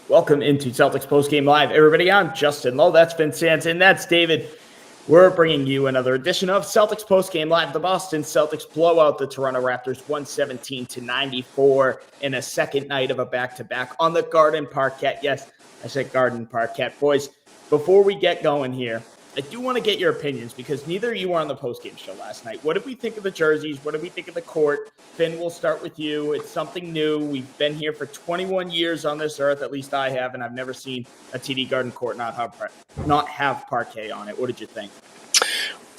Welcome into Celtics Postgame Live. Everybody, I'm Justin Lowe. That's Vince and that's David. We're bringing you another edition of Celtics Postgame Live. The Boston Celtics blow out the Toronto Raptors 117-94 in a second night of a back-to-back on the Garden Parquet. Yes, I said Garden Parquet. Boys, before we get going here, I do want to get your opinions because neither of you were on the postgame show last night. What did we think of the jerseys? What did we think of the court? Finn, we'll start with you. It's something new. We've been here for 21 years on this earth, at least I have, and I've never seen a TD Garden court not have parquet on it. What did you think?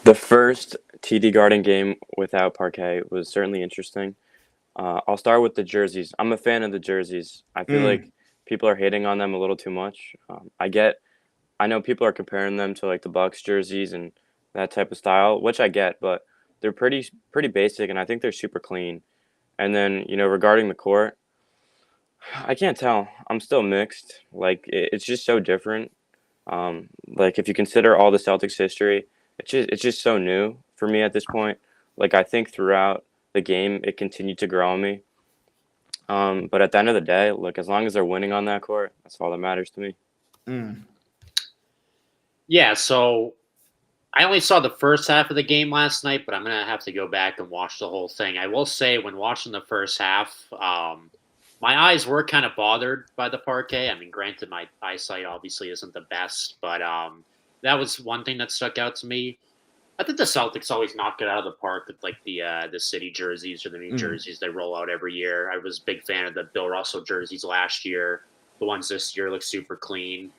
The first TD Garden game without parquet was certainly interesting. I'll start with the jerseys. I'm a fan of the jerseys. I feel like people are hating on them a little too much. I know people are comparing them to like the Bucks jerseys and that type of style, which I get, but they're pretty basic, and I think they're super clean. And then, regarding the court, I can't tell. I'm still mixed. Like, it's just so different. Like, if you consider all the Celtics history, it's just so new for me at this point. Like, I think throughout the game, it continued to grow on me. But at the end of the day, look, as long as they're winning on that court, that's all that matters to me. Yeah, so I only saw the first half of the game last night, but I'm going to have to go back and watch the whole thing. I will say when watching the first half, my eyes were kind of bothered by the parquet. I mean, granted, my eyesight obviously isn't the best, but that was one thing that stuck out to me. I think the Celtics always knock it out of the park with like the city jerseys or the new jerseys they roll out every year. I was a big fan of the Bill Russell jerseys last year. The ones this year look super clean.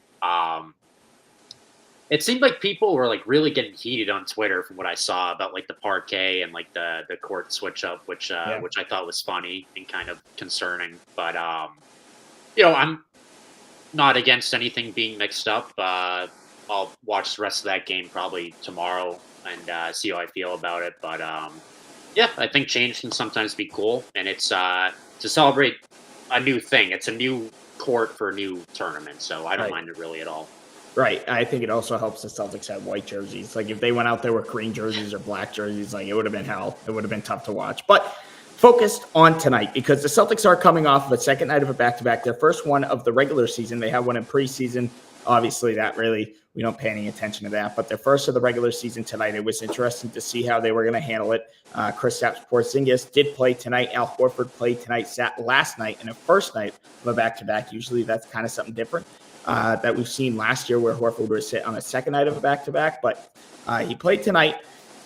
It seemed like people were like really getting heated on Twitter from what I saw about like the parquet and like the court switch up, which I thought was funny and kind of concerning. But I'm not against anything being mixed up. I'll watch the rest of that game probably tomorrow and see how I feel about it. But I think change can sometimes be cool, and it's to celebrate a new thing. It's a new court for a new tournament, so I don't mind it really at all. Right. I think it also helps the Celtics have white jerseys. Like if they went out there with green jerseys or black jerseys, like it would have been hell. It would have been tough to watch. But focused on tonight because the Celtics are coming off of a second night of a back-to-back, their first one of the regular season. They had one in preseason. Obviously, we don't pay any attention to that. But their first of the regular season tonight, it was interesting to see how they were going to handle it. Kristaps Porzingis did play tonight. Al Horford played tonight, sat last night in a first night of a back-to-back. Usually that's kind of something different that we've seen last year where Horford would sit on a second night of a back-to-back. But he played tonight.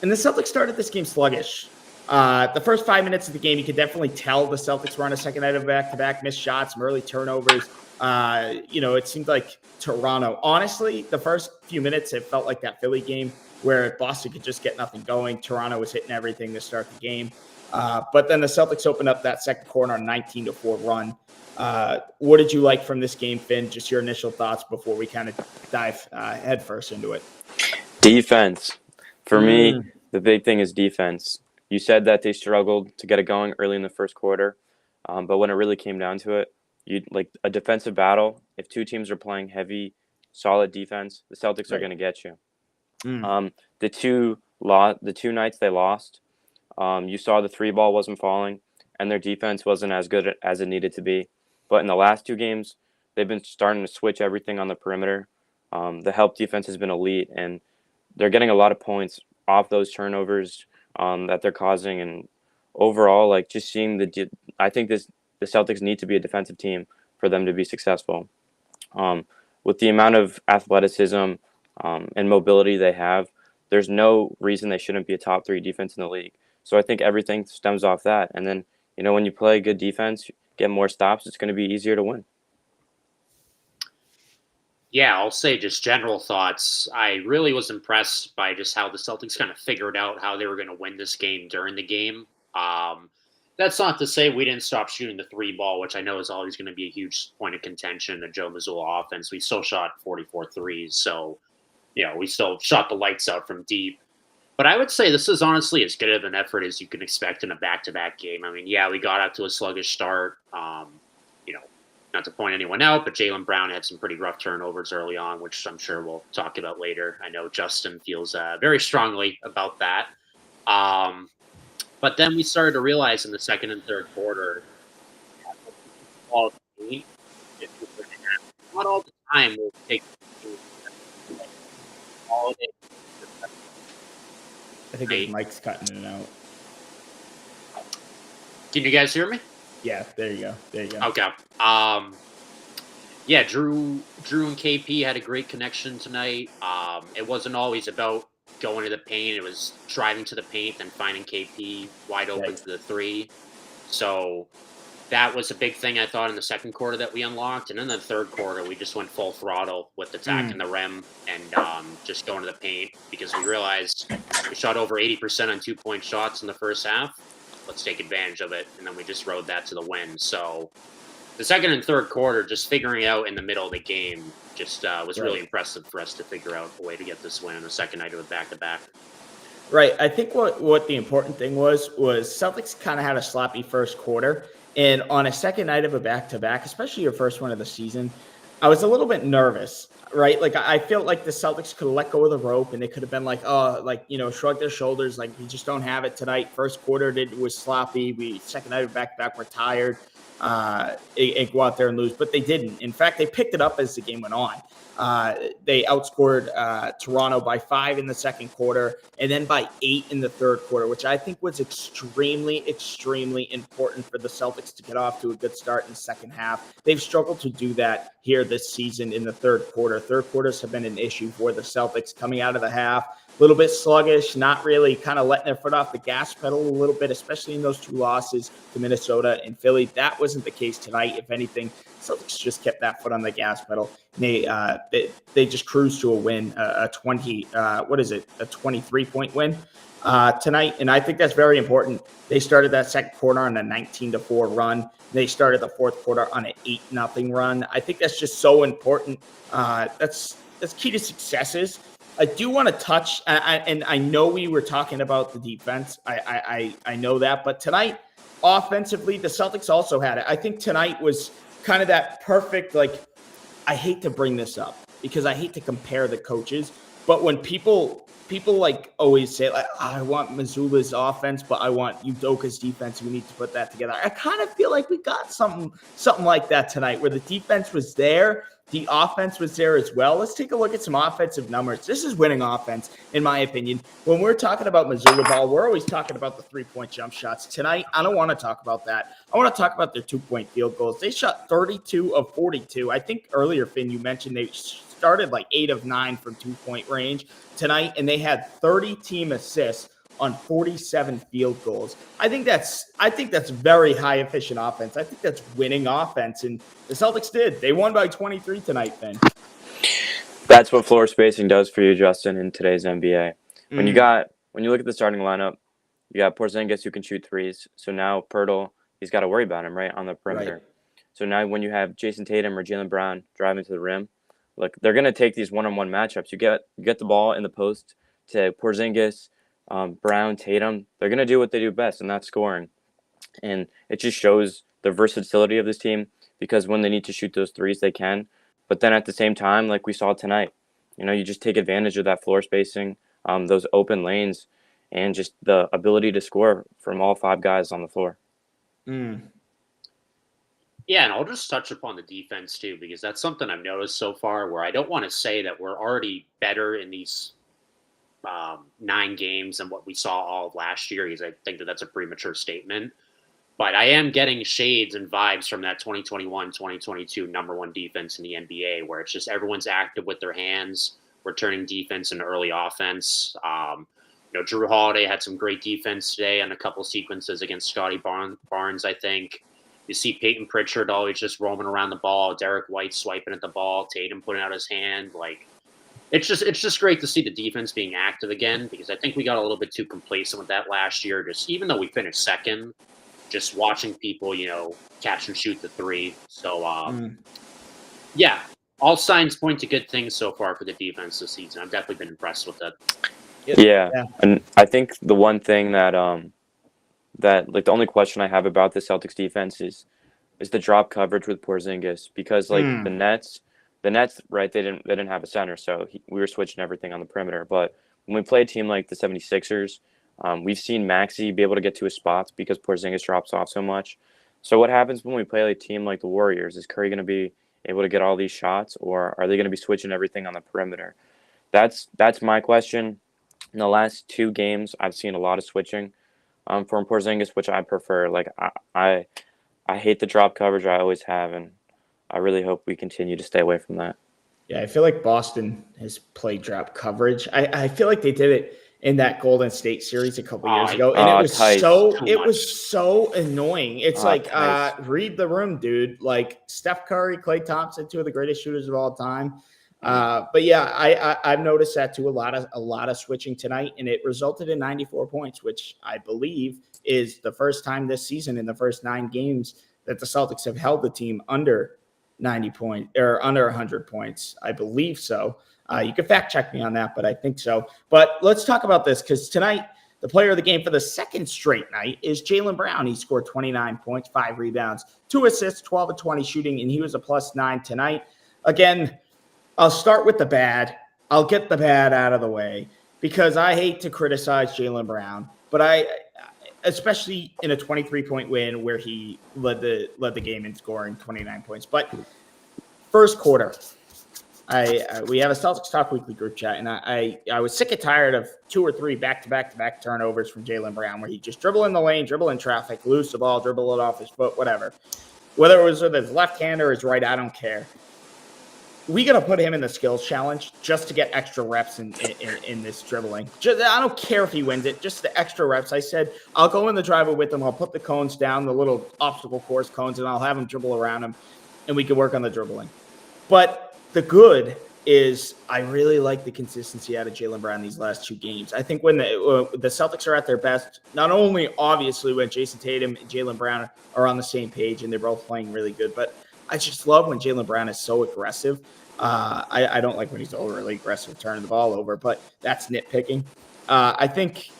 And the Celtics started this game sluggish. The first 5 minutes of the game, you could definitely tell the Celtics were on a second night of back-to-back, missed shots, some early turnovers. It seemed like Toronto. Honestly, the first few minutes, it felt like that Philly game where Boston could just get nothing going. Toronto was hitting everything to start the game. But then the Celtics opened up that second quarter on a 19-4 run. What did you like from this game, Finn? Just your initial thoughts before we kind of dive headfirst into it. Defense. For me, the big thing is defense. You said that they struggled to get it going early in the first quarter, but when it really came down to it, like a defensive battle. If two teams are playing heavy, solid defense, the Celtics are going to get you. The two nights they lost, you saw the three ball wasn't falling, and their defense wasn't as good as it needed to be. But in the last two games, they've been starting to switch everything on the perimeter. The help defense has been elite, and they're getting a lot of points off those turnovers that they're causing. And overall, like just seeing I think the Celtics need to be a defensive team for them to be successful. With the amount of athleticism and mobility they have, there's no reason they shouldn't be a top 3 defense in the league. So I think everything stems off that. And then, when you play good defense, get more stops, it's going to be easier to win. Yeah, I'll say just general thoughts. I really was impressed by just how the Celtics kind of figured out how they were going to win this game during the game. That's not to say we didn't stop shooting the three ball, which I know is always going to be a huge point of contention in the Joe Mazzulla offense. We still shot 44 threes, so we still shot the lights out from deep. But I would say this is honestly as good of an effort as you can expect in a back-to-back game. I mean, yeah, we got out to a sluggish start. Not to point anyone out, but Jaylen Brown had some pretty rough turnovers early on, which I'm sure we'll talk about later. I know Justin feels very strongly about that. But then we started to realize in the second and third quarter, not all the time we'll take Holiday. I think his mic's cutting it out. Can you guys hear me? Yeah, there you go. There you go. Okay. Yeah, Drew and KP had a great connection tonight. It wasn't always about going to the paint. It was driving to the paint and finding KP wide open Right. to the three. So that was a big thing, I thought, in the second quarter that we unlocked. And in the third quarter, we just went full throttle with attacking the rim and just going to the paint because we realized we shot over 80% on 2-point shots in the first half. Let's take advantage of it. And then we just rode that to the win. So the second and third quarter, just figuring out in the middle of the game, just was really impressive for us to figure out a way to get this win on the second night of a back-to-back. Right. I think what the important thing was Celtics kind of had a sloppy first quarter. And on a second night of a back-to-back, especially your first one of the season, I was a little bit nervous, right? Like, I felt like the Celtics could have let go of the rope and they could have been like, shrug their shoulders. Like, we just don't have it tonight. First quarter was sloppy. Second night of back-to-back, we're tired. And go out there and lose. But they didn't. In fact, they picked it up as the game went on. They outscored Toronto by 5 in the second quarter and then by 8 in the third quarter, which I think was extremely, extremely important for the Celtics to get off to a good start in the second half. They've struggled to do that here this season in the third quarter. Third quarters have been an issue for the Celtics coming out of the half. A little bit sluggish, not really kind of letting their foot off the gas pedal a little bit, especially in those two losses to Minnesota and Philly. That wasn't the case tonight. If anything, Celtics just kept that foot on the gas pedal. And they just cruised to a win, a 23-point win tonight. And I think that's very important. They started that second quarter on a 19-4 run. They started the fourth quarter on an 8-0 run. I think that's just so important. That's key to successes. I do want to touch, and I know we were talking about the defense. I know that, but tonight, offensively, the Celtics also had it. I think tonight was kind of that perfect, like, I hate to bring this up because I hate to compare the coaches, but when people like always say, like, I want Mazzulla's offense, but I want Udoka's defense. We need to put that together. I kind of feel like we got something like that tonight where the defense was there. The offense was there as well. Let's take a look at some offensive numbers. This is winning offense, in my opinion. When we're talking about Mazzulla ball, we're always talking about the 3-point jump shots. Tonight, I don't want to talk about that. I want to talk about their 2-point field goals. They shot 32 of 42. I think earlier, Finn, you mentioned they started like 8 of 9 from 2-point range tonight, and they had 30 team assists on 47 field goals. I think that's very high efficient offense. I think that's winning offense, and the Celtics did. They won by 23 tonight, Ben. That's what floor spacing does for you, Justin, in today's NBA. When you look at the starting lineup, you got Porzingis who can shoot threes. So now Pirtle, he's got to worry about him, right, on the perimeter. Right. So now when you have Jason Tatum or Jaylen Brown driving to the rim, look, they're going to take these one-on-one matchups. You get the ball in the post to Porzingis, Brown, Tatum. They're going to do what they do best, and that's scoring. And it just shows the versatility of this team because when they need to shoot those threes, they can. But then at the same time, like we saw tonight, you just take advantage of that floor spacing, those open lanes, and just the ability to score from all 5 guys on the floor. Yeah, and I'll just touch upon the defense too, because that's something I've noticed so far where I don't want to say that we're already better in these 9 games than what we saw all of last year, because I think that's a premature statement. But I am getting shades and vibes from that 2021-2022 number 1 defense in the NBA, where it's just everyone's active with their hands. We're turning defense into early offense. Drew Holiday had some great defense today on a couple sequences against Scotty Barnes, I think. You see Peyton Pritchard always just roaming around the ball, Derek White swiping at the ball, Tatum putting out his hand. Like, it's just great to see the defense being active again, because I think we got a little bit too complacent with that last year. Just even though we finished second, just watching people, catch and shoot the 3. So, yeah, all signs point to good things so far for the defense this season. I've definitely been impressed with it. Yeah. And I think the one thing that the only question I have about the Celtics defense is the drop coverage with Porzingis, because the Nets, right, they didn't have a center, so we were switching everything on the perimeter. But when we play a team like the 76ers, we've seen Maxey be able to get to his spots because Porzingis drops off so much. So what happens when we play a team like the Warriors? Is Curry going to be able to get all these shots, or are they going to be switching everything on the perimeter? That's my question. In the last 2 games, I've seen a lot of switching from Porzingis, which I prefer. Like I hate the drop coverage. I always have, and I really hope we continue to stay away from that. Yeah, I feel like Boston has played drop coverage. I feel like they did it in that Golden State series a couple years ago, and it was so annoying. It's read the room, dude. Like Steph Curry, Klay Thompson, 2 of the greatest shooters of all time. But yeah, I've noticed that too. A lot of switching tonight, and it resulted in 94 points, which I believe is the first time this season in the first 9 games that the Celtics have held the team under 90 points or under 100 points. I believe so. You can fact check me on that, but I think so. But let's talk about this because tonight, the player of the game for the second straight night is Jaylen Brown. He scored 29 points, 5 rebounds, 2 assists, 12 of 20 shooting, and he was a +9 tonight. Again, I'll start with the bad. I'll get the bad out of the way because I hate to criticize Jaylen Brown, but especially in a 23-point win where he led the game in scoring 29 points. But first quarter, we have a Celtics Talk Weekly group chat, and I was sick and tired of 2 or 3 back-to-back turnovers from Jaylen Brown where he just dribble in the lane, dribble in traffic, lose the ball, dribble it off his foot, whatever. Whether it was with his left hand or his right, I don't care. We got to put him in the skills challenge just to get extra reps in this dribbling. I don't care if he wins it, just the extra reps. I said, I'll go in the driveway with him. I'll put the cones down, the little obstacle course cones, and I'll have him dribble around him, and we can work on the dribbling. But the good is I really like the consistency out of Jaylen Brown these last 2 games. I think when the Celtics are at their best, not only obviously when Jason Tatum and Jaylen Brown are on the same page and they're both playing really good, but I just love when Jaylen Brown is so aggressive. I don't like when he's overly aggressive turning the ball over, but that's nitpicking. I think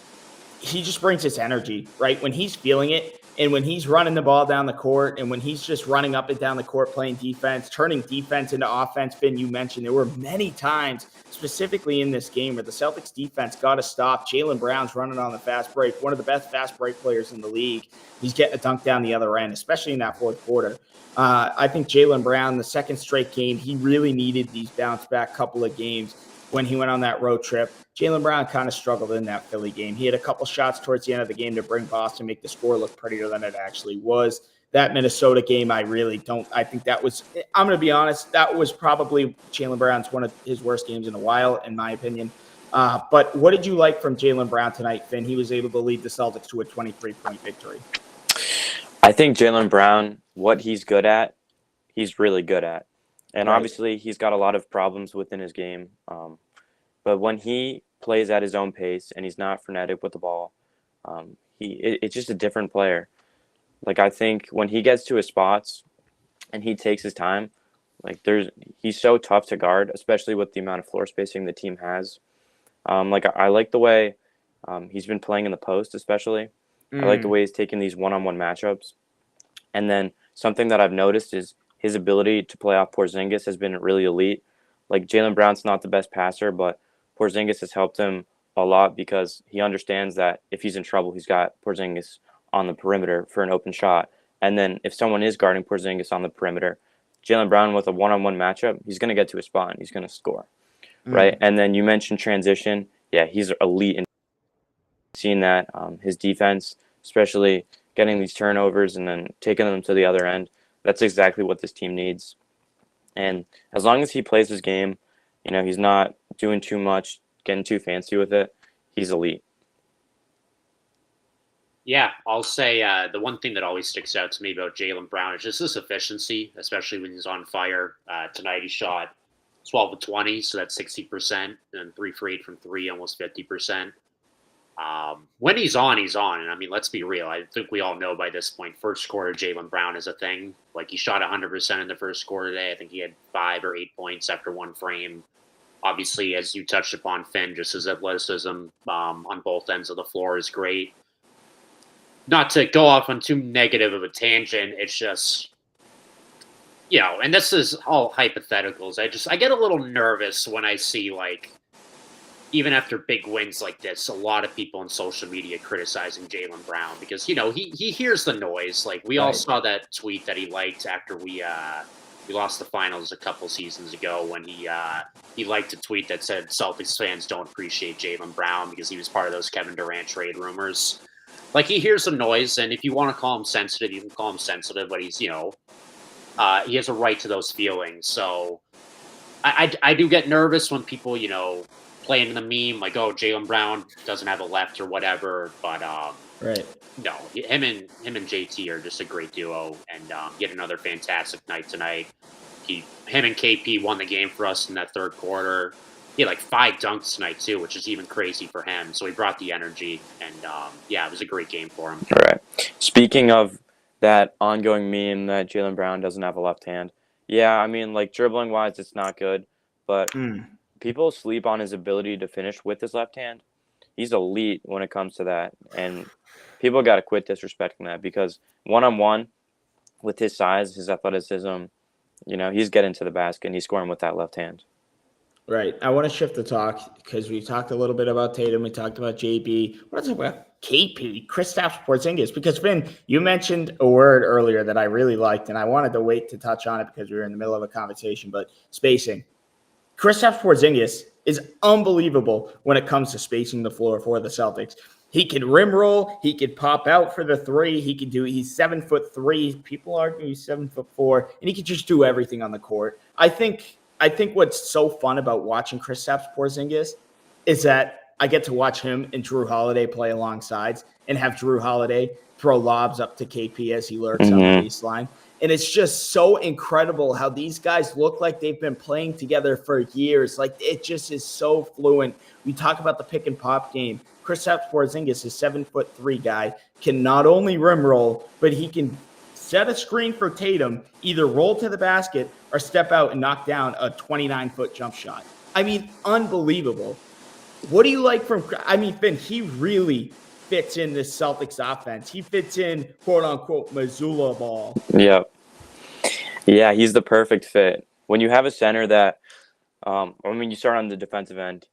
he just brings his energy, right? When he's feeling it and when he's running the ball down the court and when he's just running up and down the court playing defense, turning defense into offense. Finn, you mentioned there were many times specifically in this game where the Celtics defense got to stop. Jaylen Brown's running on the fast break, one of the best fast break players in the league. He's getting a dunk down the other end, especially in that fourth quarter. I think Jaylen Brown, the second straight game, he really needed these bounce back couple of games when he went on that road trip. Jaylen Brown kind of struggled in that Philly game. He had a couple shots towards the end of the game to bring Boston, make the score look prettier than it actually was. That Minnesota game, I think that was, I'm going to be honest, that was probably Jaylen Brown's one of his worst games in a while, in my opinion. But what did you like from Jaylen Brown tonight, Finn? He was able to lead the Celtics to a 23-point victory. I think Jaylen Brown, what he's good at, he's really good at. And obviously he's got a lot of problems within his game. But when he plays at his own pace and he's not frenetic with the ball, it's just a different player. Like I think when he gets to his spots and he takes his time, he's so tough to guard, especially with the amount of floor spacing the team has. I like the way he's been playing in the post, especially. I like the way he's taking these one-on-one matchups. And then something that I've noticed is his ability to play off Porzingis has been really elite. Like Jaylen Brown's not the best passer, but Porzingis has helped him a lot because he understands that if he's in trouble, he's got Porzingis on the perimeter for an open shot. And then if someone is guarding Porzingis on the perimeter, Jaylen Brown with a one-on-one matchup, he's going to get to his spot and he's going to score, right? And then you mentioned transition. Yeah, he's elite in seeing that. His defense, especially getting these turnovers and then taking them to the other end, that's exactly what this team needs. And as long as he plays his game, he's not doing too much, getting too fancy with it, he's elite. Yeah, I'll say the one thing that always sticks out to me about Jaylen Brown is just his efficiency, especially when he's on fire. Tonight he shot 12 of 20, so that's 60%, and 3 for 8 from 3, almost 50%. When he's on, he's on. And I mean, let's be real. I think we all know by this point, first quarter Jaylen Brown is a thing. Like he shot 100% in the first quarter today. I think he had 5 or 8 points after one frame. Obviously, as you touched upon, Finn, just his athleticism on both ends of the floor is great. Not to go off on too negative of a tangent, it's just, and this is all hypotheticals. I get a little nervous when I see even after big wins like this, a lot of people on social media criticizing Jaylen Brown because, he hears the noise. Like we all saw that tweet that he liked after we we lost the finals a couple seasons ago when he liked a tweet that said Celtics fans don't appreciate Jaylen Brown because he was part of those Kevin Durant trade rumors. Like, he hears the noise, and if you want to call him sensitive, you can call him sensitive, but he's, he has a right to those feelings. So I do get nervous when people, play into the meme, like, oh, Jaylen Brown doesn't have a left or whatever, but Right. no, him and JT are just a great duo, and he had another fantastic night tonight. Him and KP won the game for us in that third quarter. He had like 5 dunks tonight too, which is even crazy for him. So he brought the energy, and it was a great game for him. All right. Speaking of that ongoing meme that Jaylen Brown doesn't have a left hand, yeah, I mean, like, dribbling wise, it's not good, but people sleep on his ability to finish with his left hand. He's elite when it comes to that, and people got to quit disrespecting that, because one-on-one with his size, his athleticism, he's getting to the basket and he's scoring with that left hand. Right. I want to shift the talk because we talked a little bit about Tatum. We talked about JB. I want to talk about KP, Kristaps Porzingis, because, Finn, you mentioned a word earlier that I really liked, and I wanted to wait to touch on it because we were in the middle of a conversation, but spacing. Kristaps Porzingis is unbelievable when it comes to spacing the floor for the Celtics. He can rim roll. He could pop out for the three. He's 7'3". People argue he's 7'4", and he can just do everything on the court. I think what's so fun about watching Kristaps Porzingis is that I get to watch him and Drew Holiday play alongside and have Drew Holiday throw lobs up to KP as he lurks on the baseline. And it's just so incredible how these guys look like they've been playing together for years. Like, it just is so fluent. We talk about the pick and pop game. Kristaps Porzingis, a 7'3" guy, can not only rim roll, but he can set a screen for Tatum, either roll to the basket or step out and knock down a 29-foot jump shot. I mean, unbelievable. What do you like from – I mean, Finn, he really fits in this Celtics offense. He fits in, quote-unquote, Missoula ball. Yep. Yeah, he's the perfect fit. When you have a center that you start on the defensive end,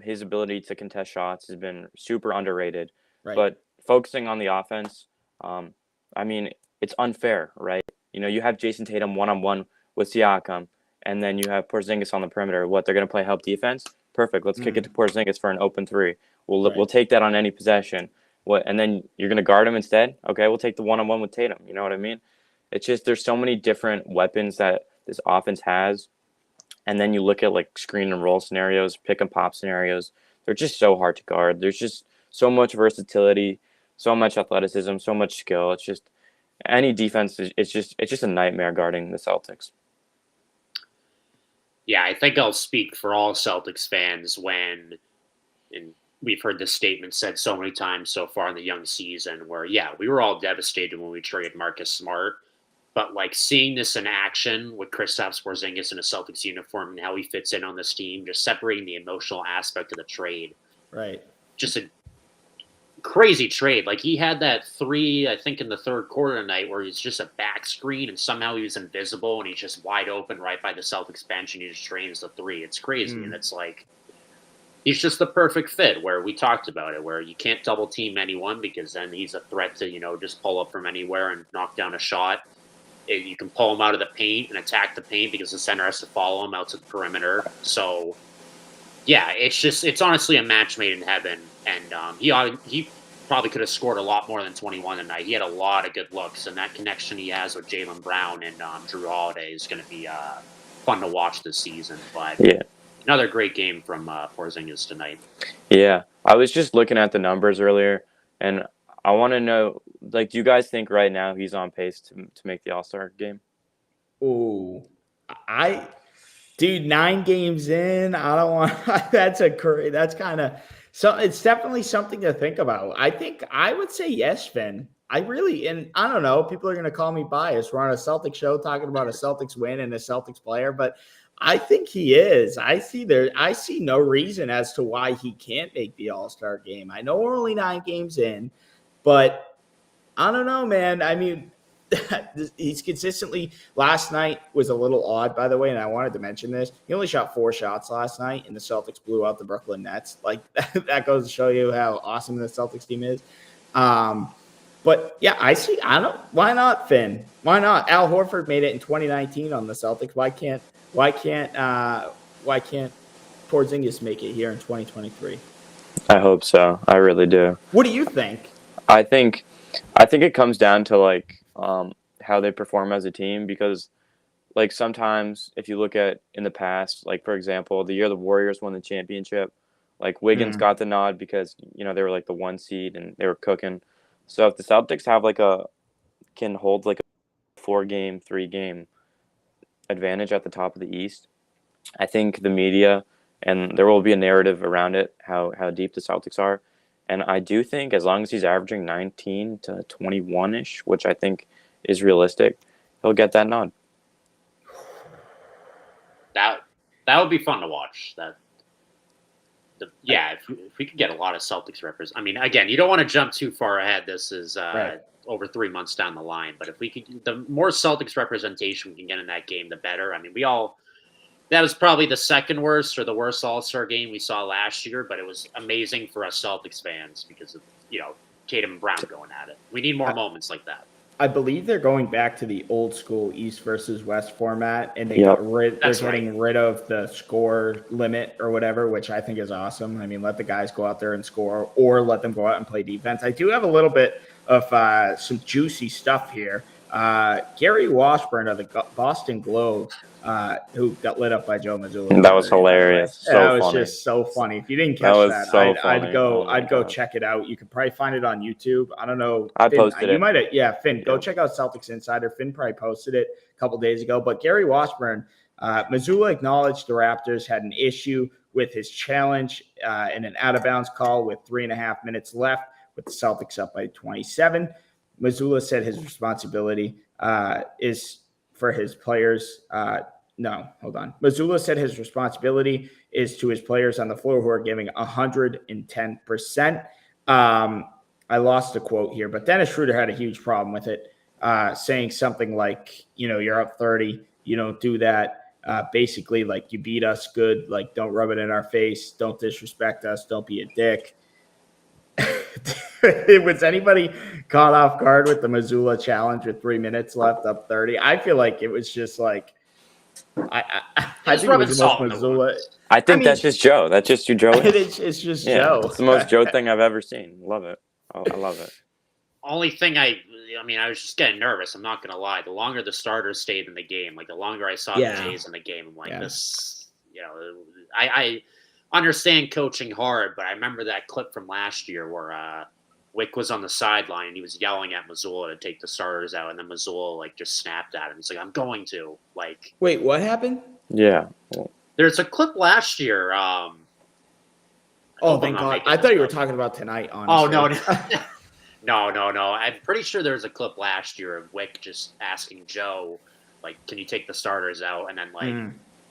his ability to contest shots has been super underrated. Right. But focusing on the offense, it's unfair, right? You have Jason Tatum one-on-one with Siakam, and then you have Porzingis on the perimeter. What, they're going to play help defense? Perfect. Let's kick it to Porzingis for an open three. We'll take that on any possession. And then you're going to guard him instead? Okay, we'll take the one-on-one with Tatum. You know what I mean? It's just there's so many different weapons that this offense has. And then you look at, like, screen and roll scenarios, pick and pop scenarios. They're just so hard to guard. There's just so much versatility, so much athleticism, so much skill. It's just any defense, it's just a nightmare guarding the Celtics. Yeah, I think I'll speak for all Celtics fans and we've heard this statement said so many times so far in the young season where, we were all devastated when we traded Marcus Smart. But, like, seeing this in action with Kristaps Porzingis in a Celtics uniform and how he fits in on this team, just separating the emotional aspect of the trade. Right. Just a crazy trade. Like, he had that three, I think, in the third quarter tonight where he's just a back screen and somehow he was invisible and he's just wide open right by the Celtics bench and he just drains the three. It's crazy. And it's like, he's just the perfect fit where we talked about it, where you can't double team anyone because then he's a threat to, just pull up from anywhere and knock down a shot. You can pull him out of the paint and attack the paint because the center has to follow him out to the perimeter. So, it's honestly a match made in heaven. And he probably could have scored a lot more than 21 tonight. He had a lot of good looks, and that connection he has with Jaylen Brown and Drew Holiday is going to be fun to watch this season. But another great game from Porzingis tonight. Yeah, I was just looking at the numbers earlier, and I want to know, like, do you guys think right now he's on pace to make the All-Star game? Ooh, 9 games in, I don't want. That's kind of so. It's definitely something to think about. I would say yes, Finn. I don't know. People are going to call me biased. We're on a Celtics show talking about a Celtics win and a Celtics player, but I think he is. I see no reason as to why he can't make the All-Star game. I know we're only 9 games in. But I don't know, man. I mean, he's consistently – last night was a little odd, by the way, and I wanted to mention this. He only shot 4 shots last night, and the Celtics blew out the Brooklyn Nets. Like, that goes to show you how awesome the Celtics team is. But yeah, why not, Finn? Why not? Al Horford made it in 2019 on the Celtics. Why can't Porzingis make it here in 2023? I hope so. I really do. What do you think? I think it comes down to how they perform as a team, because sometimes if you look at in the past, for example, the year the Warriors won the championship, Wiggins got the nod because they were the 1 seed and they were cooking. So if the Celtics have can hold a 4-game, 3-game advantage at the top of the East, I think the media and there will be a narrative around it how deep the Celtics are. And I do think as long as he's averaging 19 to 21-ish, which I think is realistic, he'll get that nod. That would be fun to watch. If we could get a lot of Celtics representatives. I mean, again, you don't want to jump too far ahead. This is over 3 months down the line. But if we could, the more Celtics representation we can get in that game, the better. I mean, that was probably the second worst or the worst All-Star game we saw last year, but it was amazing for us Celtics fans because of, Tatum and Brown going at it. We need more moments like that. I believe they're going back to the old school East versus West format, and they're getting rid of the score limit or whatever, which I think is awesome. I mean, let the guys go out there and score, or let them go out and play defense. I do have a little bit of some juicy stuff here. Gary Washburn of the Boston Globe, who got lit up by Joe Mazzulla. That was hilarious. That was just so funny. If you didn't catch that, I'd go God. Check it out. You could probably find it on YouTube. I don't know. I Finn, posted it. You might have. Yeah, Finn, go check out Celtics Insider. Finn probably posted it a couple days ago. But Gary Washburn, Mazzulla acknowledged the Raptors had an issue with his challenge in an out-of-bounds call with 3.5 minutes left, with the Celtics up by 27. Mazzulla said his responsibility is for his players. Mazzulla said his responsibility is to his players on the floor who are giving 110%. I lost a quote here, but Dennis Schroeder had a huge problem with it, saying something like, you're up 30, you don't do that. Basically, you beat us good, don't rub it in our face, don't disrespect us, don't be a dick. Was anybody caught off guard with the Mazzulla challenge with 3 minutes left, up 30? I feel like it was just I think it was the most Mazzulla. I think that's just Joe. That's just you, Joe. It's just Joe. It's the most Joe thing I've ever seen. Love it. I love it. Only thing I was just getting nervous. I'm not going to lie. The longer the starters stayed in the game, the longer I saw the Jays in the game, I'm this, I understand coaching hard, but I remember that clip from last year where Wick was on the sideline and he was yelling at Mazzulla to take the starters out, and then Mazzulla just snapped at him. He's like, "I'm going to." Wait, what happened? Yeah. There's a clip last year. Oh, thank God! I thought you were talking about tonight. Honestly. Oh no! I'm pretty sure there was a clip last year of Wick just asking Joe, "Can you take the starters out?" And then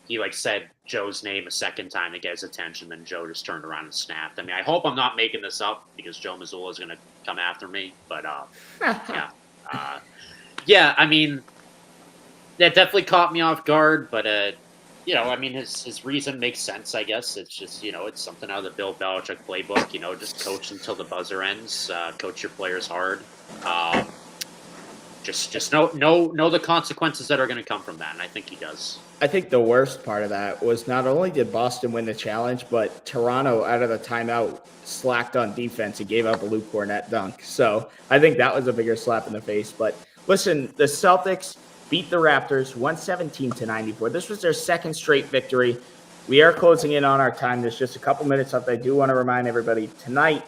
he said Joe's name a second time to get his attention. Then Joe just turned around and snapped. I mean, I hope I'm not making this up because Joe Mazzulla is going to come after me. But I mean, that definitely caught me off guard. But his reason makes sense. I guess it's just it's something out of the Bill Belichick playbook. Just coach until the buzzer ends. Coach your players hard. Just know the consequences that are going to come from that, and I think he does. I think the worst part of that was not only did Boston win the challenge, but Toronto, out of the timeout, slacked on defense and gave up a Luke Cornett dunk. So I think that was a bigger slap in the face. But listen, the Celtics beat the Raptors 117-94. This was their second straight victory. We are closing in on our time. There's just a couple minutes left. I do want to remind everybody tonight,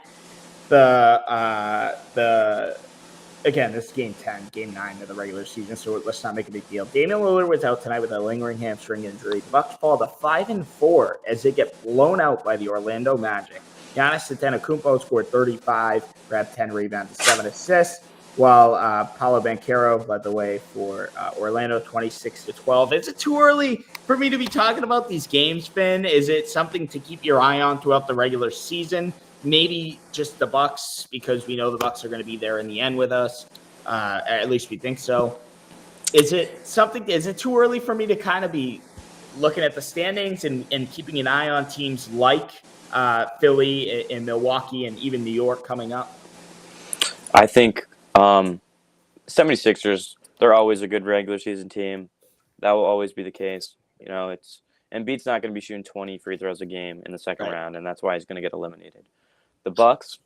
again, this is game 10, game 9 of the regular season, so let's not make a big deal. Damian Lillard was out tonight with a lingering hamstring injury. The Bucks fall to 5-4 as they get blown out by the Orlando Magic. Giannis Antetokounmpo scored 35, grabbed 10 rebounds and 7 assists, while Paolo Banchero led the way for Orlando 26-12. Is it too early for me to be talking about these games, Finn? Is it something to keep your eye on throughout the regular season? Maybe just the Bucks, because we know the Bucks are going to be there in the end with us. At least we think so. Is it too early for me to kind of be looking at the standings and keeping an eye on teams like Philly and Milwaukee and even New York coming up? I think Um, 76ers, they're always a good regular season team. That will always be the case. Embiid's not going to be shooting 20 free throws a game in the second Right. round, and that's why he's going to get eliminated. The Bucks,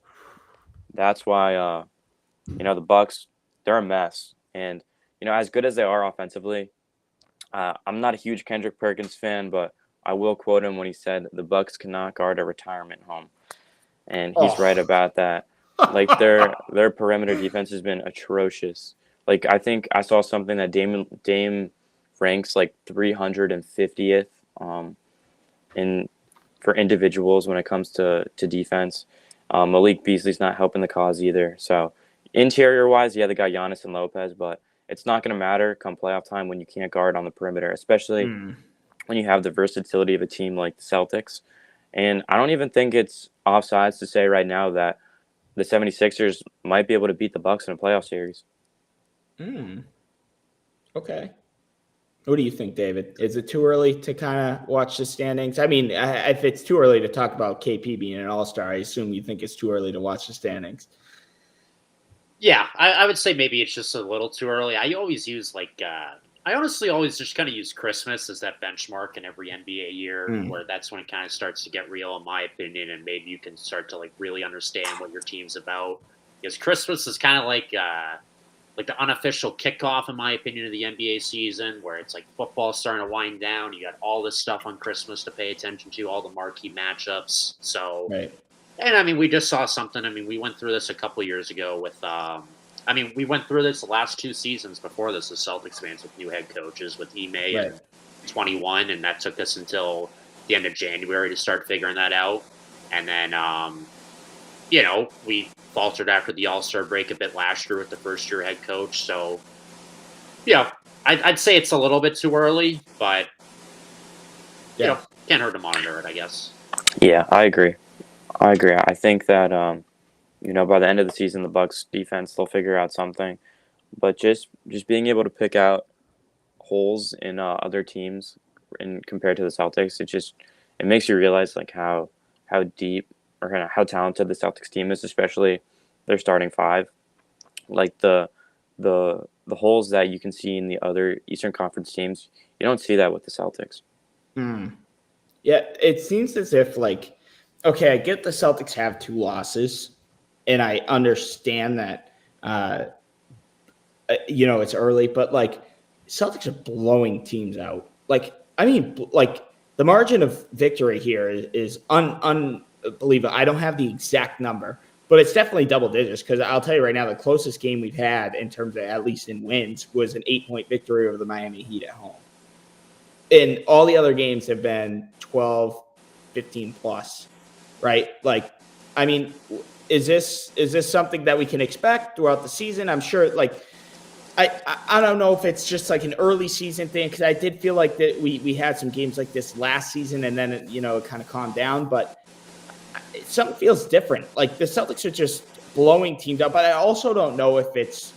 that's why the Bucks, they're a mess. And as good as they are offensively, I'm not a huge Kendrick Perkins fan, but I will quote him when he said the Bucks cannot guard a retirement home, and he's right about that. Like their perimeter defense has been atrocious. Like I think I saw something that Dame ranks like 350th in for individuals when it comes to defense. Malik Beasley's not helping the cause either. So interior wise, yeah, they got Giannis and Lopez, but it's not going to matter come playoff time when you can't guard on the perimeter, especially when you have the versatility of a team like the Celtics. And I don't even think it's offsides to say right now that the 76ers might be able to beat the Bucks in a playoff series. Okay. What do you think, David? Is it too early to kind of watch the standings? I mean, if it's too early to talk about KP being an all-star, I assume you think it's too early to watch the standings. Yeah, I would say maybe it's just a little too early. I always use I honestly always just kind of use Christmas as that benchmark in every NBA year, where that's when it kind of starts to get real, in my opinion, and maybe you can start to really understand what your team's about. Because Christmas is kind of like the unofficial kickoff, in my opinion, of the NBA season, where it's like football starting to wind down. You got all this stuff on Christmas to pay attention to, all the marquee matchups. So, right. And I mean, we just saw something. I mean, we went through this a couple of years ago with. We went through this the last 2 seasons before this as Celtics fans with new head coaches with Ime in 21, and that took us until the end of January to start figuring that out. And then, we faltered after the All-Star break a bit last year with the first-year head coach. So, yeah, I'd say it's a little bit too early, but, can't hurt to monitor it, I guess. Yeah, I agree. I think that, by the end of the season, the Bucks defense, they'll figure out something. But just being able to pick out holes in other teams compared to the Celtics, it makes you realize like how deep or how talented the Celtics team is, especially their starting five. Like the holes that you can see in the other Eastern Conference teams, you don't see that with the Celtics. Yeah, it seems as if okay, I get the Celtics have 2 losses, and I understand that it's early, but Celtics are blowing teams out. The margin of victory here is unbelievable. I don't have the exact number, but it's definitely double digits, because I'll tell you right now, the closest game we've had in terms of at least in wins was an 8-point victory over the Miami Heat at home. And all the other games have been 12, 15 plus, right? Is this something that we can expect throughout the season? I'm sure, I don't know if it's just an early season thing, because I did feel like that we had some games like this last season, and then it kind of calmed down. But something feels different. The Celtics are just blowing teams up. But I also don't know if it's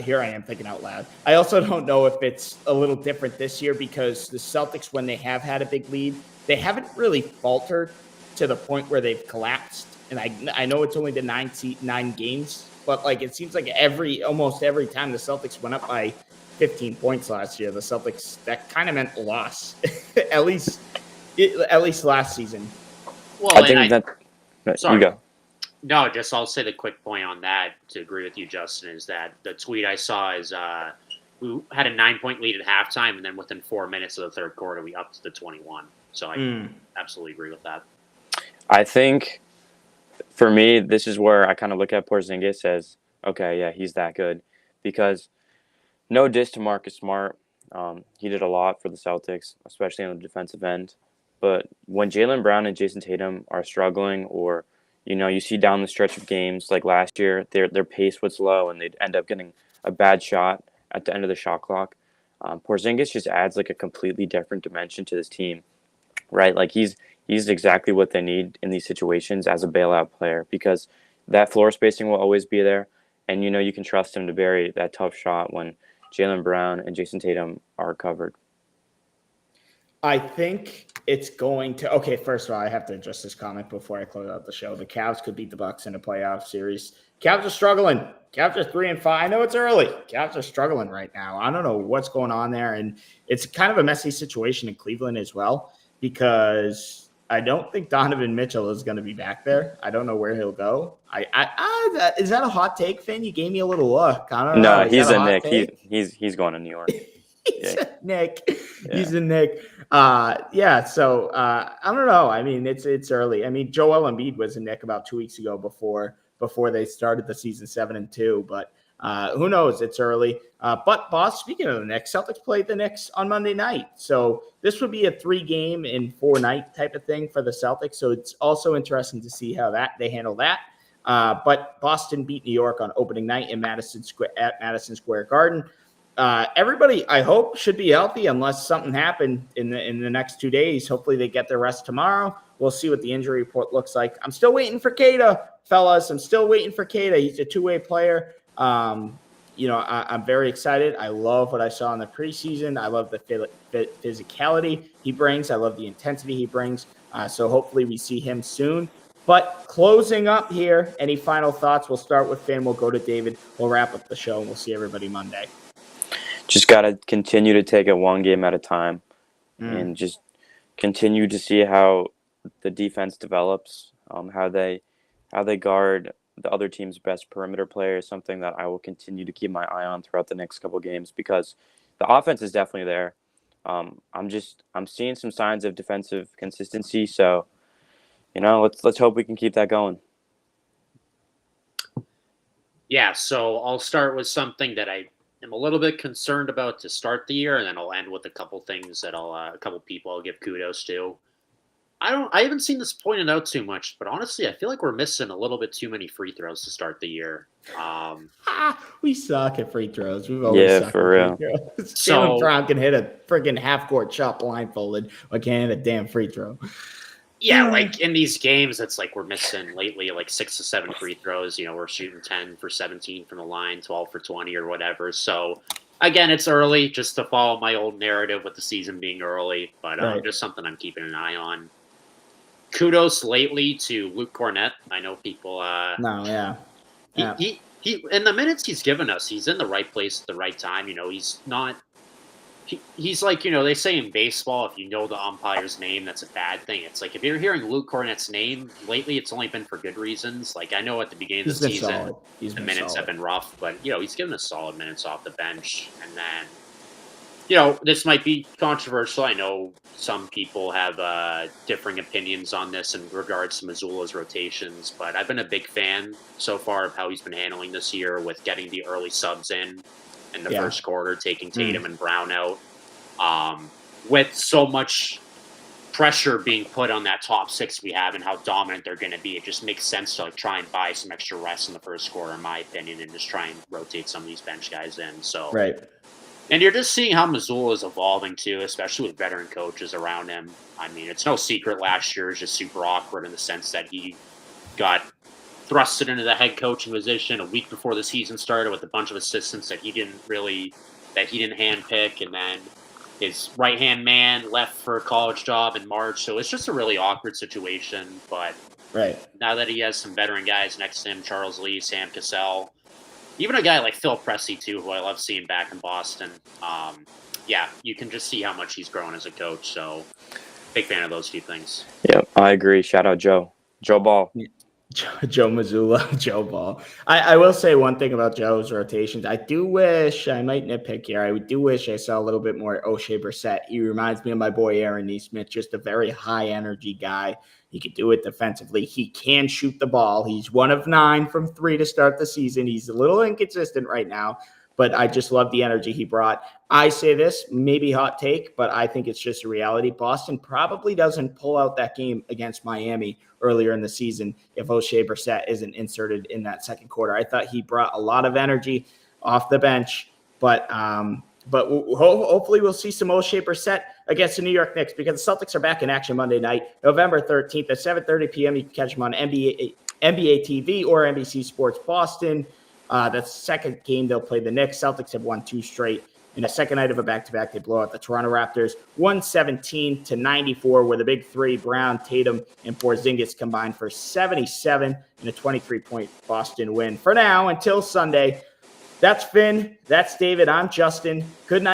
here I am thinking out loud. I also don't know if it's a little different this year, because the Celtics, when they have had a big lead, they haven't really faltered to the point where they've collapsed. And I know it's only the 9 games, but it seems like almost every time the Celtics went up by 15 points last year, the Celtics, that kind of meant a loss, at least last season. Well, I think that. Sorry. You go. No, I'll say the quick point on that to agree with you, Justin, is that the tweet I saw is we had a 9-point lead at halftime, and then within 4 minutes of the third quarter, we upped to the 21. So I absolutely agree with that. I think for me, this is where I kind of look at Porzingis as, okay, yeah, he's that good, because no diss to Marcus Smart. He did a lot for the Celtics, especially on the defensive end. But when Jaylen Brown and Jason Tatum are struggling, or you see down the stretch of games like last year, their pace was low and they'd end up getting a bad shot at the end of the shot clock. Porzingis just adds a completely different dimension to this team, right? He's exactly what they need in these situations as a bailout player, because that floor spacing will always be there, and you can trust him to bury that tough shot when Jaylen Brown and Jason Tatum are covered. I think It's going to. Okay, first of all, I have to address this comment before I close out the show. The Cavs could beat the Bucks in a playoff series. Cavs are struggling. Cavs are 3-5. I know it's early. Cavs are struggling right now. I don't know what's going on there, and it's kind of a messy situation in Cleveland as well because I don't think Donovan Mitchell is going to be back there. I don't know where he'll go. Is that a hot take, Finn? You gave me a little look. I don't know. No, Is he's that a hot Nick. take? He's going to New York. He's Yeah. a Nick. Yeah. He's a Nick. So I don't know. I mean, it's early. I mean, Joel Embiid was a Nick about 2 weeks ago before they started the season 7-2. But who knows? It's early. But boss, speaking of the Knicks, Celtics played the Knicks on Monday night. So this would be a 3-game in 4-night type of thing for the Celtics. So it's also interesting to see how they handle that. But Boston beat New York on opening night at Madison Square Garden. Everybody, I hope, should be healthy unless something happened in the next 2 days. Hopefully they get their rest tomorrow. We'll see what the injury report looks like. I'm still waiting for Kata, fellas. I'm still waiting for Kata. He's a two-way player. I'm very excited. I love what I saw in the preseason. I love the physicality he brings. I love the intensity he brings. So hopefully we see him soon. But closing up here, any final thoughts? We'll start with Finn. We'll go to David. We'll wrap up the show, and we'll see everybody Monday. Just got to continue to take it one game at a time and just continue to see how the defense develops, how they guard the other team's best perimeter player is something that I will continue to keep my eye on throughout the next couple of games because the offense is definitely there. I'm seeing some signs of defensive consistency, so let's hope we can keep that going. Yeah, so I'll start with something that I am a little bit concerned about to start the year, and then I'll end with a couple things that a couple people I'll give kudos to. I haven't seen this pointed out too much, but honestly, I feel like we're missing a little bit too many free throws to start the year. We suck at free throws. We've always sucked for at real. free throws. So- Jaylen Brown can hit a friggin' half-court shot blindfolded, but can't hit a damn free throw. Yeah, like in these games, it's like we're missing lately like 6 to 7 free throws. We're shooting 10 for 17 from the line, 12 for 20 or whatever. So, again, it's early just to follow my old narrative with the season being early, but Right. just something I'm keeping an eye on. Kudos lately to Luke Cornett. I know people. He in the minutes he's given us, he's in the right place at the right time. He's not. He's like, they say in baseball, if you know the umpire's name, that's a bad thing. It's like if you're hearing Luke Cornett's name lately, it's only been for good reasons. Like I know at the beginning of the season, the minutes have been rough, but he's given us solid minutes off the bench. And then, this might be controversial. I know some people have differing opinions on this in regards to Mazzulla's rotations, but I've been a big fan so far of how he's been handling this year with getting the early subs in the first quarter, taking Tatum and Brown out. With so much pressure being put on that top six we have and how dominant they're going to be, it just makes sense to try and buy some extra rest in the first quarter, in my opinion, and just try and rotate some of these bench guys in. So, Right. And you're just seeing how Mazzulla is evolving too, especially with veteran coaches around him. I mean, it's no secret last year is just super awkward in the sense that he got thrusted into the head coaching position a week before the season started with a bunch of assistants that he didn't handpick, and then his right-hand man left for a college job in March. So it's just a really awkward situation. But now that he has some veteran guys next to him, Charles Lee, Sam Cassell, even a guy like Phil Pressey too, who I love seeing back in Boston. You can just see how much he's grown as a coach. So big fan of those two things. Yeah, I agree. Shout out Joe Ball. Joe Mazzulla, Joe Ball. I will say one thing about Joe's rotations. I do wish, I might nitpick here, I do wish I saw a little bit more O'Shea Brissett. He reminds me of my boy Aaron Nesmith, just a very high energy guy. He could do it defensively. He can shoot the ball. He's 1 of 9 from 3 to start the season. He's a little inconsistent right now, but I just love the energy he brought. I say this, maybe hot take, but I think it's just a reality. Boston probably doesn't pull out that game against Miami earlier in the season if O'Shea Brissett isn't inserted in that second quarter. I thought he brought a lot of energy off the bench, but hopefully we'll see some O'Shea Brissett against the New York Knicks because the Celtics are back in action Monday night, November 13th at 7:30 p.m. You can catch them on NBA TV or NBC Sports Boston. That's the second game they'll play the Knicks. Celtics have won 2 straight. In a second night of a back-to-back, they blow out the Toronto Raptors 117-94 with a big three. Brown, Tatum, and Porzingis combined for 77 and a 23-point Boston win. For now, until Sunday, that's Finn, that's David, I'm Justin. Good night.